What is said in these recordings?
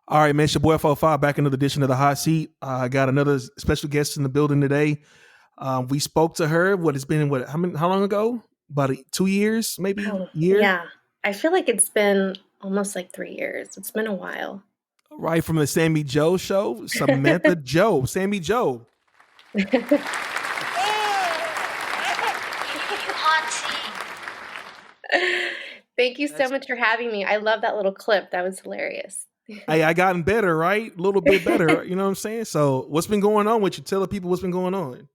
All right, man. It's your boy 45 back another edition of the hot seat. I got another special guest in the building today. We spoke to her. What it's been? How long ago? About 2 years, maybe Oh, year. yeah. I feel like it's been almost like 3 years. It's been a while. Right from the Sammi Jo Show, Samantha Joe, Sammi Jo. Thank you so That's much for having me. I love that little clip. That was hilarious. Hey, I gotten better, right? A little bit better. You know what I'm saying? So, what's been going on with you? Tell the people what's been going on.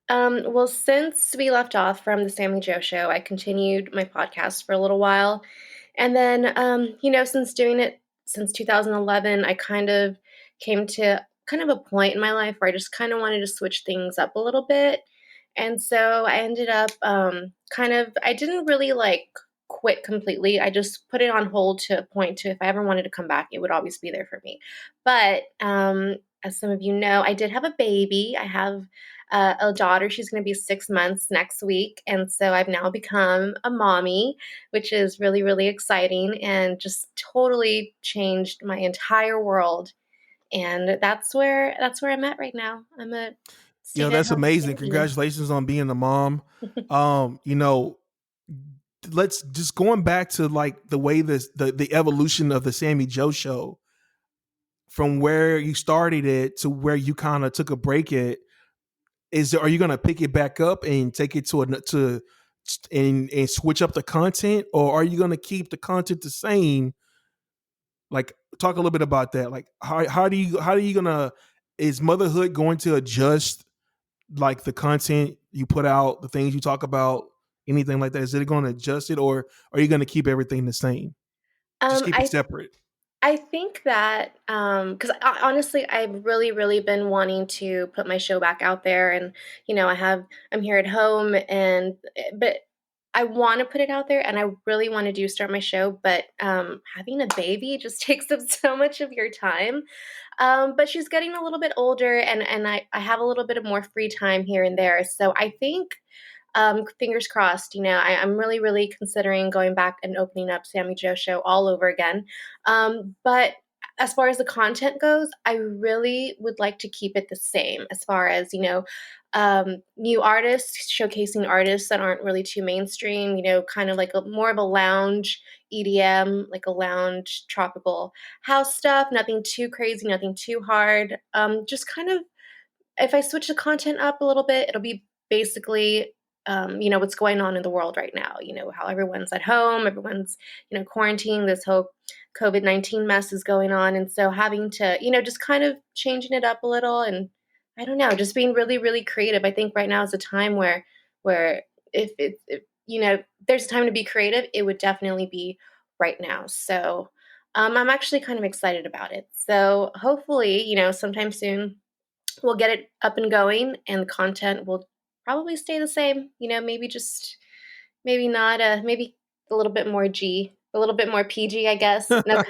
Well, since we left off from the Sammi Jo Show, I continued my podcast for a little while. And then, since doing it since 2011, I kind of came to kind of a point in my life where I just kind of wanted to switch things up a little bit. And so I ended up I didn't really like quit completely. I just put it on hold to a point to if I ever wanted to come back, it would always be there for me. But as some of you know, I did have a baby. I have a daughter. She's going to be 6 months next week. And so I've now become a mommy, which is really, really exciting and just totally changed my entire world. And that's where I'm at right now. I'm a That's stay-at-home amazing. nanny. Congratulations on being a mom. Um, you know, let's just going back to like the way the evolution of the Sammi Jo Show from where you started it to where you kind of took a break at. Are you going to pick it back up and take it and switch up the content, or are you going to keep the content the same? Like, talk a little bit about that. Like, how do you gonna is motherhood going to adjust like the content you put out, the things you talk about, anything like that? Is it going to adjust it, or are you going to keep everything the same? Just keep it I separate. I think that because honestly, I've really, really been wanting to put my show back out there, and I'm here at home, but I want to put it out there, and I really want to do start my show, but having a baby just takes up so much of your time. But she's getting a little bit older, and I have a little bit of more free time here and there, so I think fingers crossed. I'm really, really considering going back and opening up Sammi Jo Show all over again. But as far as the content goes, I really would like to keep it the same as far as, new artists, showcasing artists that aren't really too mainstream, kind of like more of a lounge EDM, like a lounge tropical house stuff, nothing too crazy, nothing too hard. Just kind of if I switch the content up a little bit, it'll be basically, what's going on in the world right now. How everyone's at home, everyone's, quarantining, this whole COVID-19 mess is going on. And so having to, just kind of changing it up a little and I don't know, just being really, really creative. I think right now is a time where if there's a time to be creative, it would definitely be right now. So I'm actually kind of excited about it. So hopefully, sometime soon we'll get it up and going and the content will probably stay the same. Maybe not maybe a little bit more a little bit more PG, I guess. No.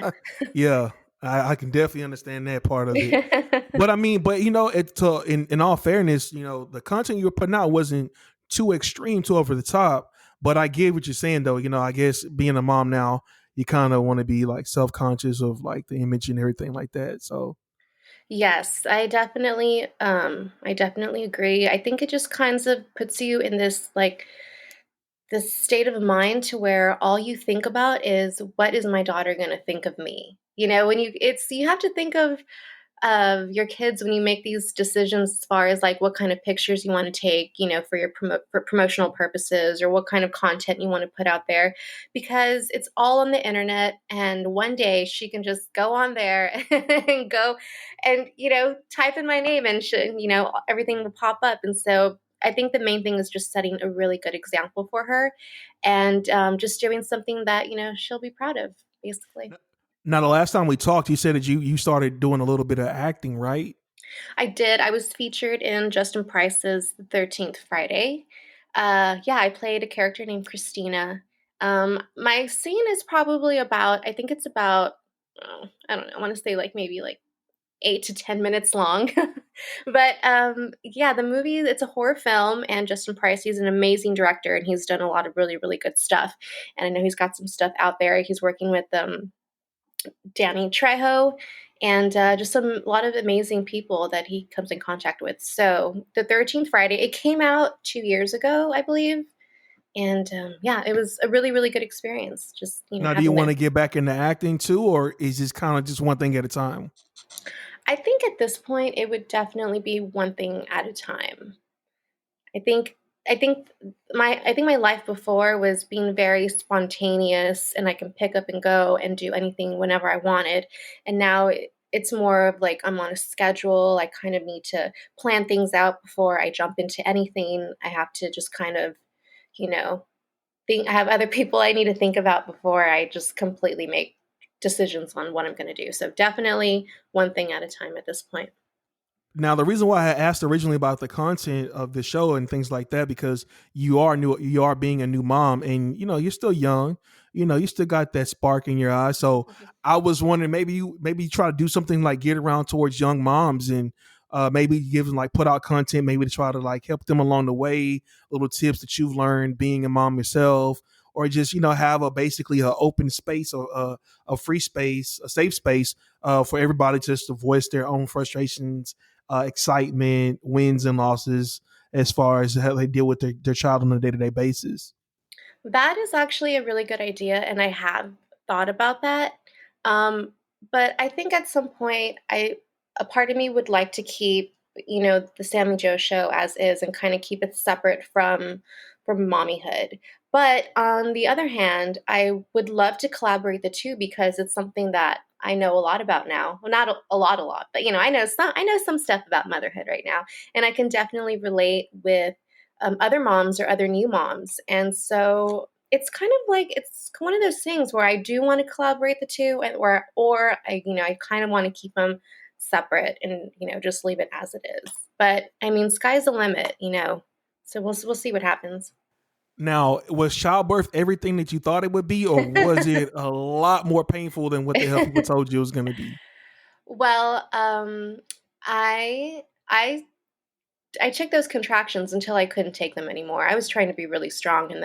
Yeah, I can definitely understand that part of it. But I mean, in all fairness, the content you were putting out wasn't too extreme, too over the top. But I get what you're saying, though. I guess being a mom now, you kind of want to be like self conscious of like the image and everything like that. So Yes, I definitely agree. I think it just kind of puts you in this state of mind to where all you think about is what is my daughter going to think of me? When you have to think of your kids when you make these decisions as far as like what kind of pictures you want to take, for your for promotional purposes or what kind of content you want to put out there because it's all on the internet and one day she can just go on there and go and type in my name and everything will pop up and so I think the main thing is just setting a really good example for her and just doing something that she'll be proud of basically. now, the last time we talked, you said that you started doing a little bit of acting, right? I did. I was featured in Justin Price's 13th Friday. Yeah, I played a character named Christina. My scene is probably about, I think it's about, I don't know, I want to say like maybe like 8 to 10 minutes long. But yeah, the movie, it's a horror film, and Justin Price, he's an amazing director, and he's done a lot of really, really good stuff. And I know he's got some stuff out there. He's working with Danny Trejo and just a lot of amazing people that he comes in contact with. So the 13th Friday, it came out 2 years ago, I believe. And yeah, it was a really, really good experience. Just, Now, do you having want that. to get back into acting too, or is this kind of just one thing at a time? I think at this point, it would definitely be one thing at a time. I think I think my life before was being very spontaneous, and I can pick up and go and do anything whenever I wanted. And now it's more of like I'm on a schedule. I kind of need to plan things out before I jump into anything. I have to just kind of, you know, think I have other people I need to think about before I just completely make decisions on what I'm going to do. So definitely one thing at a time at this point. Now, the reason why I asked originally about the content of the show and things like that, because you are being a new mom, and you're still young, you still got that spark in your eyes. So I was wondering, maybe you try to do something like get around towards young moms, and maybe give them, like, put out content, maybe to try to like help them along the way, little tips that you've learned being a mom yourself, or just have a basically a open space, or a free space, a safe space for everybody just to voice their own frustrations, excitement, wins and losses, as far as how they deal with their child on a day-to-day basis. That is actually a really good idea, and I have thought about that. Um, but I think at some point, a part of me would like to keep, the Sammi Jo show as is, and kind of keep it separate from mommyhood. But on the other hand, I would love to collaborate the two because it's something that I know a lot about now. Well, not a lot, but I know some stuff about motherhood right now, and I can definitely relate with other moms or other new moms. And so it's kind of like it's one of those things where I do want to collaborate the two, and or I kind of want to keep them separate and just leave it as it is. But I mean, sky's the limit. So we'll see what happens. Now, was childbirth everything that you thought it would be, or was it a lot more painful than what the hell people told you it was going to be? Well, I I I checked those contractions until I couldn't take them anymore. I was trying to be really strong, and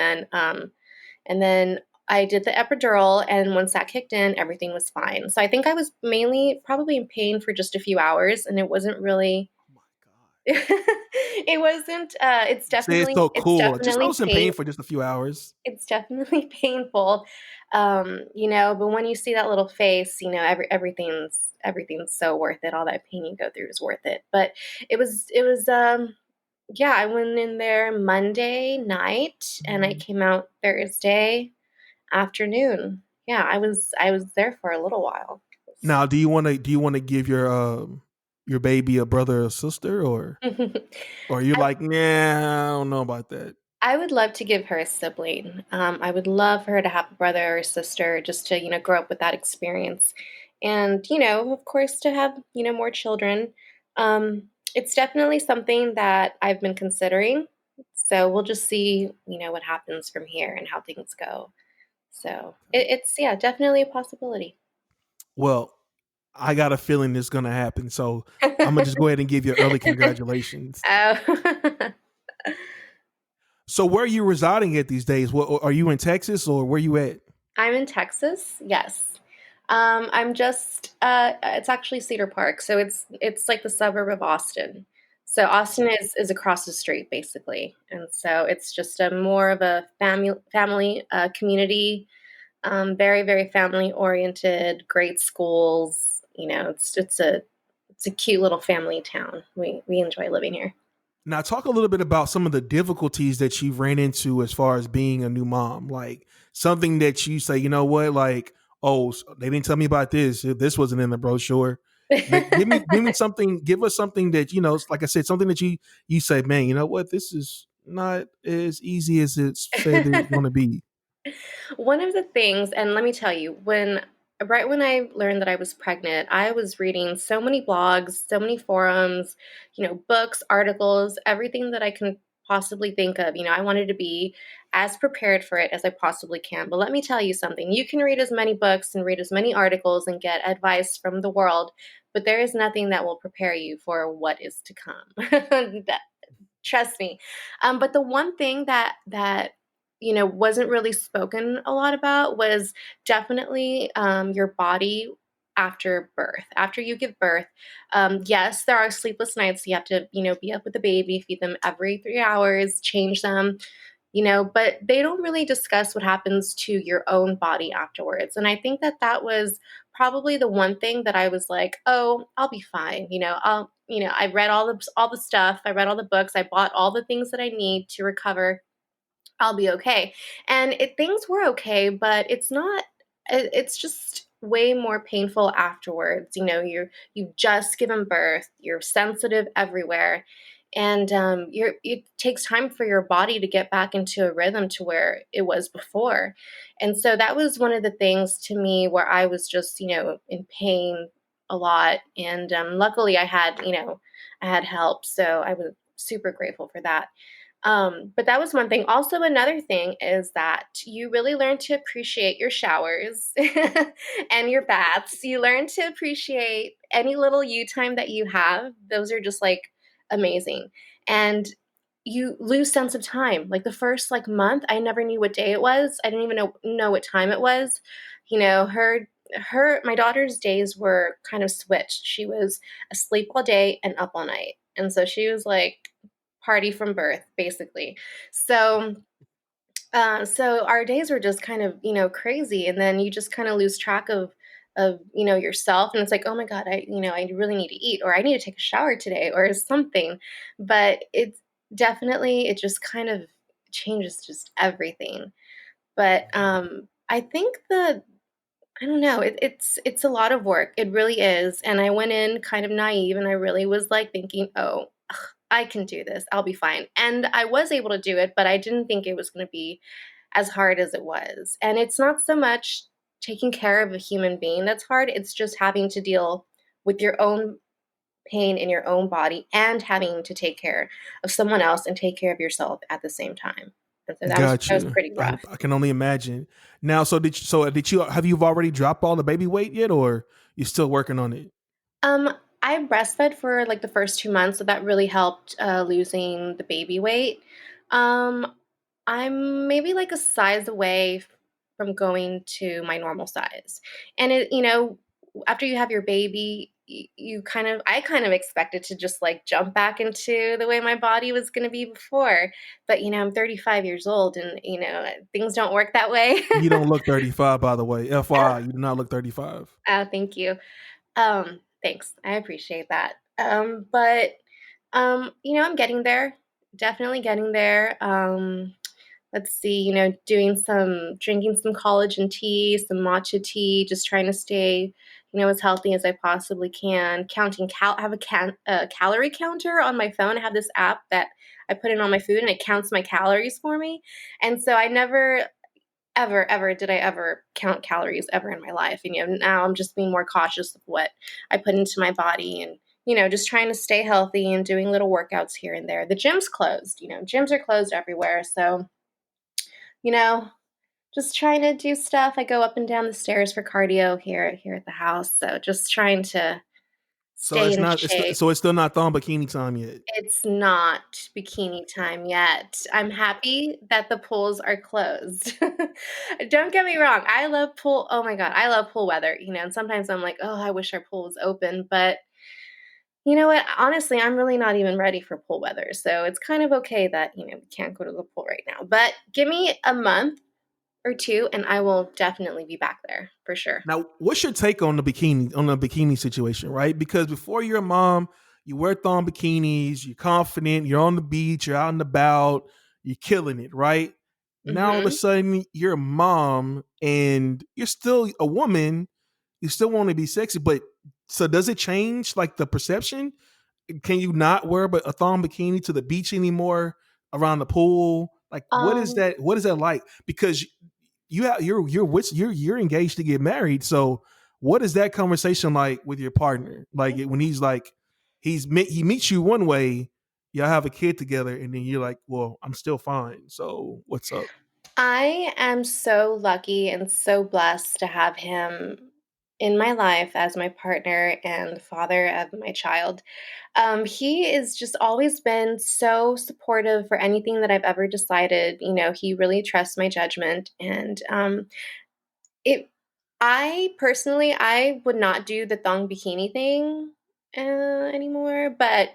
then I did the epidural, and once that kicked in, everything was fine. So I think I was mainly probably in pain for just a few hours, and it wasn't really. Oh my god! It wasn't. It's You say it's definitely so it's cool. Just I definitely was in pain. pain for just a few hours. It's definitely painful, but when you see that little face, everything's so worth it. All that pain you go through is worth it. But it was. Yeah, I went in there Monday night and I came out Thursday afternoon. Yeah, I was there for a little while. Now, do you want to give your baby a brother or sister, or you're I, like, nah, I don't know about that. I would love to give her a sibling. I would love for her to have a brother or a sister, just to grow up with that experience, and of course, to have more children. It's definitely something that I've been considering. So we'll just see what happens from here and how things go. So it's, yeah, definitely a possibility. Well, I got a feeling this is gonna happen, so I'm gonna just go ahead and give you early congratulations. Oh. So, where are you residing at these days? What are you in Texas, or where you at? I'm in Texas. Yes. I'm just it's actually Cedar Park, so it's like the suburb of Austin. So Austin is across the street basically, and so it's just a more of a family community, very very family oriented, great schools. It's a cute little family town. We enjoy living here. Now, talk a little bit about some of the difficulties that you've ran into as far as being a new mom. Like, something that you say, you know what, like, oh, they didn't tell me about this. This wasn't in the brochure. Like, give me something. Give us something that like I said, something that you say, man, you know what, this is not as easy as it's said it's going to be. One of the things, and let me tell you, right when I learned that I was pregnant, I was reading so many blogs, so many forums, books, articles, everything that I can possibly think of. I wanted to be as prepared for it as I possibly can. But let me tell you something. You can read as many books and read as many articles and get advice from the world, but there is nothing that will prepare you for what is to come. Trust me. But the one thing that wasn't really spoken a lot about was definitely your body. after birth. After you give birth, yes, there are sleepless nights. You have to, be up with the baby, feed them every 3 hours, change them, but they don't really discuss what happens to your own body afterwards. And I think that that was probably the one thing that I was like, oh, I'll be fine. I read all the stuff, I read all the books, I bought all the things that I need to recover. I'll be okay. And things were okay, but it's not. It's just way more painful afterwards. You've just given birth. You're sensitive everywhere, and it takes time for your body to get back into a rhythm to where it was before. And so that was one of the things to me where I was just in pain a lot. And luckily, I had help, so I was super grateful for that. But that was one thing. Also, another thing is that you really learn to appreciate your showers and your baths. You learn to appreciate any little you time that you have. Those are just like amazing. And you lose sense of time. Like the first month, I never knew what day it was. I didn't even know what time it was. My daughter's days were kind of switched. She was asleep all day and up all night. And so she was like party from birth, basically. So, so our days were just kind of, crazy, and then you just kind of lose track of yourself, and it's like, oh my god, I really need to eat, or I need to take a shower today, or something. But it just kind of changes just everything. But I think I don't know. It's a lot of work. It really is. And I went in kind of naive, and I really was like thinking, oh, ugh, I can do this. I'll be fine. And I was able to do it, but I didn't think it was going to be as hard as it was. And it's not so much taking care of a human being that's hard. It's just having to deal with your own pain in your own body and having to take care of someone else and take care of yourself at the same time. And so that was Got that was you. pretty rough. I can only imagine. Now, so did you have you already dropped all the baby weight yet, or you still working on it? Um, I breastfed for like the first 2 months, so that really helped losing the baby weight. Um, I'm maybe like a size away from going to my normal size. And after you have your baby, I kind of expected to just like jump back into the way my body was going to be before. But I'm 35 years old, and things don't work that way. You don't look 35, by the way. FYI, you do not look 35. Thank you. Thanks. I appreciate that. But I'm getting there. Definitely getting there. Let's see, drinking some collagen tea, some matcha tea, just trying to stay, as healthy as I possibly can. I have a calorie counter on my phone. I have this app that I put in on my food, and it counts my calories for me. And so I never ever did I ever count calories ever in my life. Now I'm just being more cautious of what I put into my body, and just trying to stay healthy and doing little workouts here and there. The gym's closed. Gyms are closed everywhere. So, you know, just trying to do stuff. I go up and down the stairs for cardio here at the house. So just trying to So stay in shape. it's still not thong bikini time yet. It's not bikini time yet. I'm happy that the pools are closed. Don't get me wrong. I love pool. Oh my God. I love pool weather, and sometimes I'm like, oh, I wish our pool was open. But you know what? Honestly, I'm really not even ready for pool weather. So it's kind of okay that, we can't go to the pool right now. But give me a month or two, and I will definitely be back there for sure. Now, what's your take on the bikini situation, right? Because before you're a mom, you wear thong bikinis, you're confident, you're on the beach, you're out and about, you're killing it, right? Now all of a Hmm. sudden you're a mom and you're still a woman, you still want to be sexy, but so does it change like the perception? Can you not wear a thong bikini to the beach anymore, around the pool? Like Um, what is that like? Because you're engaged to get married. So what is that conversation like with your partner? Like when he's like he meets you one way, y'all have a kid together, and then you're like, well, I'm still fine. So what's up? I am so lucky and so blessed to have him in my life as my partner and the father of my child. He has just always been so supportive for anything that I've ever decided. He really trusts my judgment, and it. I personally, I would not do the thong bikini thing anymore, but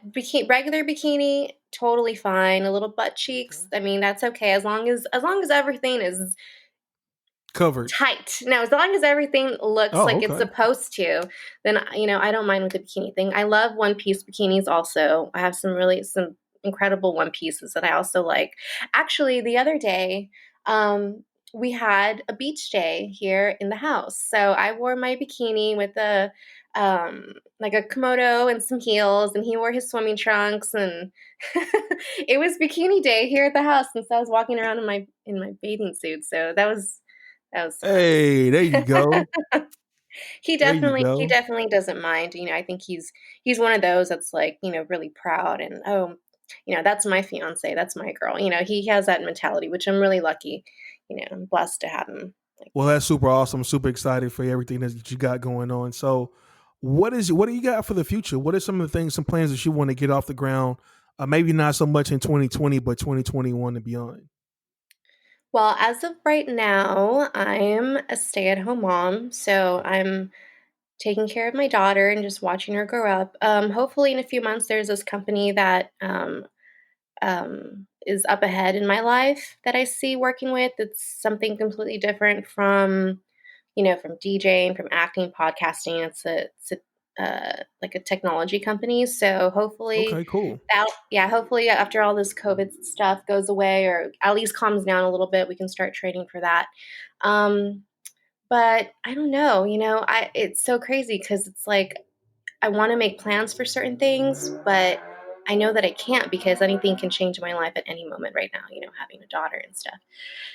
regular bikini, totally fine. A little butt cheeks, I mean, that's okay as long as everything is Covered. tight. No, as long as everything looks Oh, like it's okay. supposed to, then I don't mind with the bikini thing. I love one piece bikinis also. I have some incredible one pieces that I also like. Actually, the other day, we had a beach day here in the house. So I wore my bikini with a like a komodo and some heels, and he wore his swimming trunks, and it was bikini day here at the house since I was walking around in my bathing suit. So that was Hey, there you go. fun. He There you definitely he go. definitely doesn't mind. I think he's one of those that's like, really proud and, oh, that's my fiance, that's my girl. He has that mentality, which I'm really lucky. I'm blessed to have him like Well, that. that's super awesome. I'm super excited for everything that you got going on. So, what do you got for the future? What are some of the things, some plans that you want to get off the ground? Maybe not so much in 2020, but 2021 and beyond. Well, as of right now, I'm a stay-at-home mom, so I'm taking care of my daughter and just watching her grow up. Hopefully, in a few months, there's this company that is up ahead in my life that I see working with. It's something completely different from DJing, from acting, podcasting. It's like a technology company. So hopefully Okay, cool. yeah, hopefully after all this COVID stuff goes away or at least calms down a little bit, we can start trading for that. Um, but I don't know, it's so crazy because it's like I want to make plans for certain things, but I know that I can't because anything can change my life at any moment right now, having a daughter and stuff.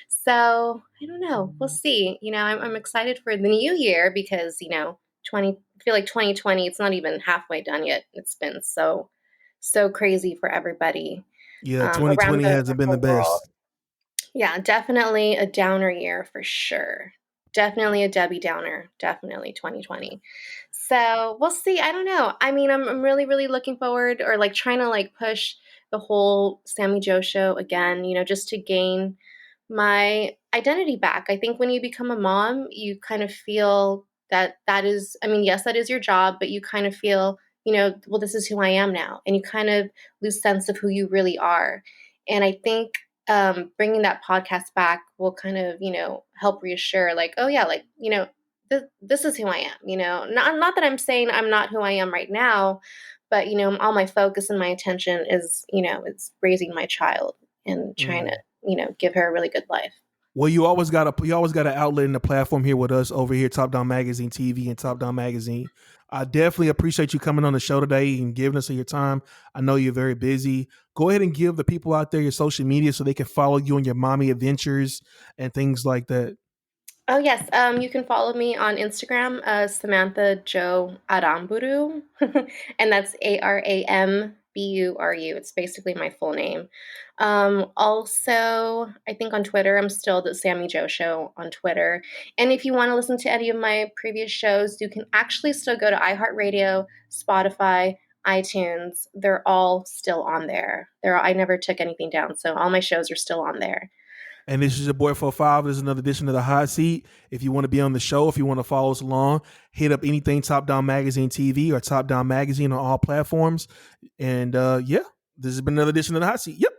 So I don't know. We'll see. I'm excited for the new year because, I feel like 2020, it's not even halfway done yet. It's been so crazy for everybody Yeah, around 2020 the hasn't been the whole world. best. Yeah, definitely a downer year for sure. Definitely a Debbie Downer. Definitely 2020. So we'll see. I don't know. I mean, I'm really, really looking forward or like trying to like push the whole Sammy Joe show again, just to gain my identity back. I think when you become a mom, you kind of feel that is, I mean, yes, that is your job, but you kind of feel, well, this is who I am now. And you kind of lose sense of who you really are. And I think bringing that podcast back will kind of, help reassure, like, oh yeah, like, this is who I am. Not that I'm saying I'm not who I am right now, but all my focus and my attention is, it's raising my child and trying to, Mm. give her a really good life. Well, you always got an outlet in the platform here with us over here, Top Down Magazine TV and Top Down Magazine. I definitely appreciate you coming on the show today and giving us your time. I know you're very busy. Go ahead and give the people out there your social media so they can follow you on your mommy adventures and things like that. Oh yes, you can follow me on Instagram, Samantha Jo Aramburu, and that's Aramburu. It's basically my full name. Also, I think on Twitter, I'm still the Sammi Jo Show on Twitter. And if you want to listen to any of my previous shows, you can actually still go to iHeartRadio, Spotify, iTunes. They're all still on there. I never took anything down, so all my shows are still on there. And this is your boy 45. This is another edition of the Hot Seat. If you want to be on the show, if you want to follow us along, hit up anything Top Down Magazine TV or Top Down Magazine on all platforms. And yeah, this has been another edition of the Hot Seat. Yep.